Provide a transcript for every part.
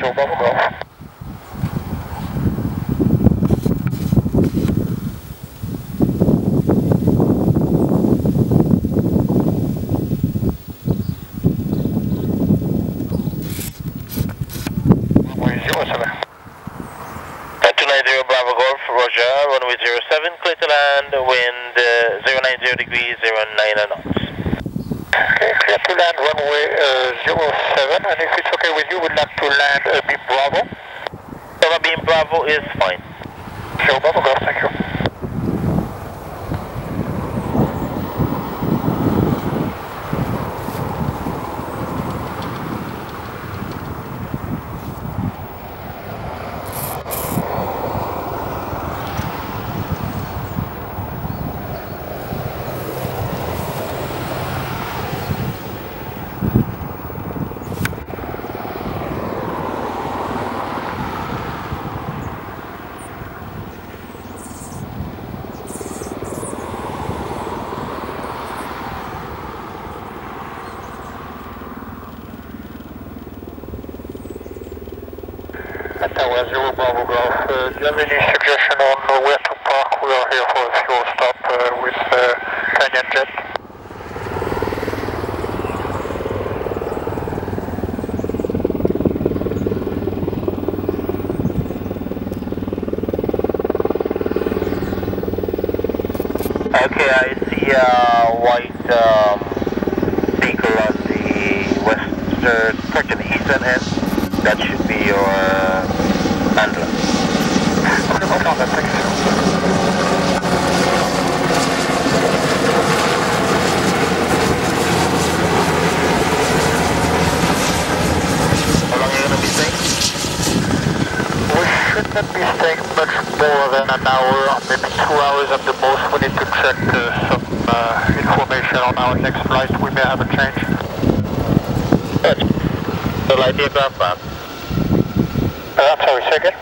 Zero Bravo Golf. Runway 07, clear to land, wind 090 degrees, 09 knots. Okay, clear to land runway 07, and if it's okay with you, we'd like to land beam Bravo. Beam Bravo is fine. Zero Bravo Golf, thank you. Tower Zero Bravo Golf. Do you have any suggestion on where to park? We are here for a fuel stop with Canyon Jet. Okay, I see a white vehicle on the western, eastern end. That should be your handler. Okay, hold on, thank you. How long are you going to be staying? We should not be staying much more than an hour, maybe 2 hours at the most. We need to check some information on our next flight. We may have a change. Good. So light aircraft map. I'm sorry, second.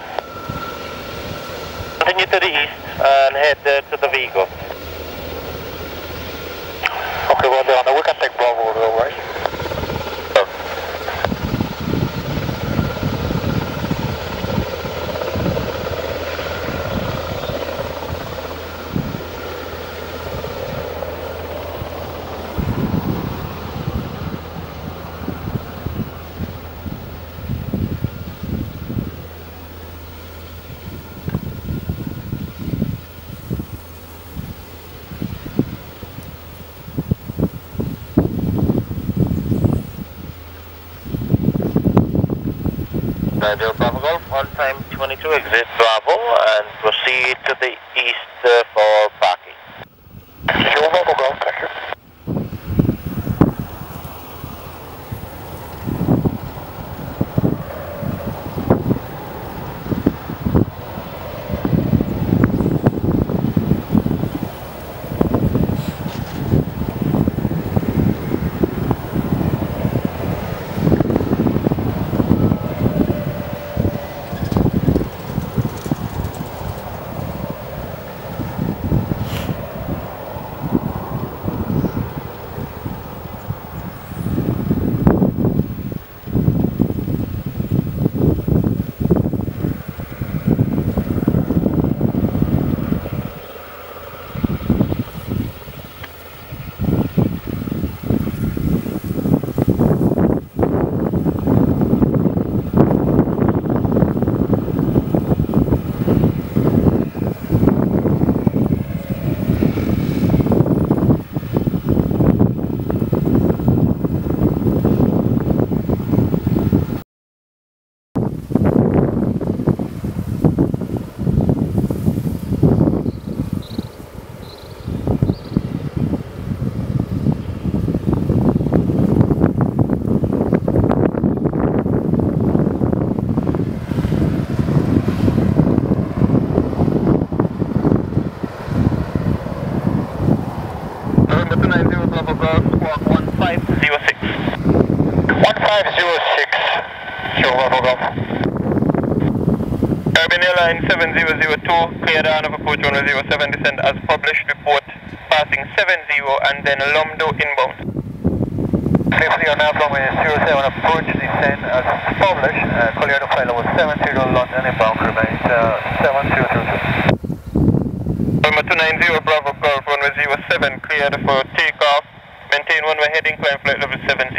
Continue to the east and head to the vehicle. Okay, well done. We can take Bravo though, right? Zero Bravo Golf, on time 22, exit Bravo and proceed to the east for parking. Zero Bravo Golf, thank you. Line 7002, clear down of approach runway 07, descend as published, report passing 70 and then Lomdo inbound. Safely on outbound with 07 approach, descend as published. Collier to flight level 70 London, inbound remains 7022. Number 290 Bravo Golf, runway 07, cleared for takeoff. Maintain runway heading, climb flight level 70.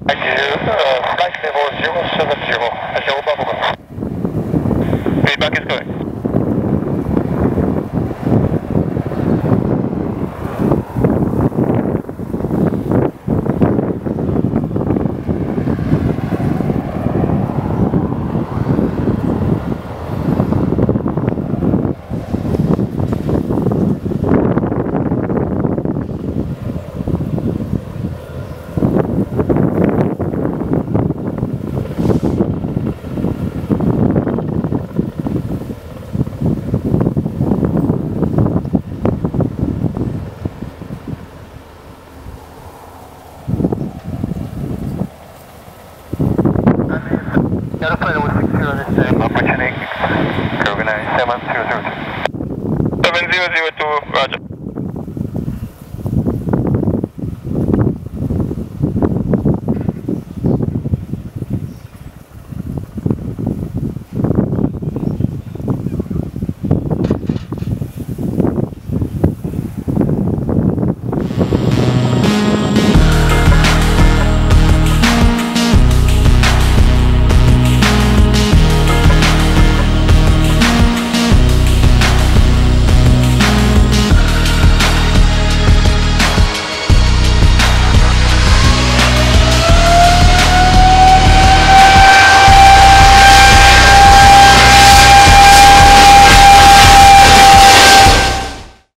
Flight level 070, Bravo Golf. Feedback is correct. Airplane was 60 this time, approaching 7002. 7002, roger.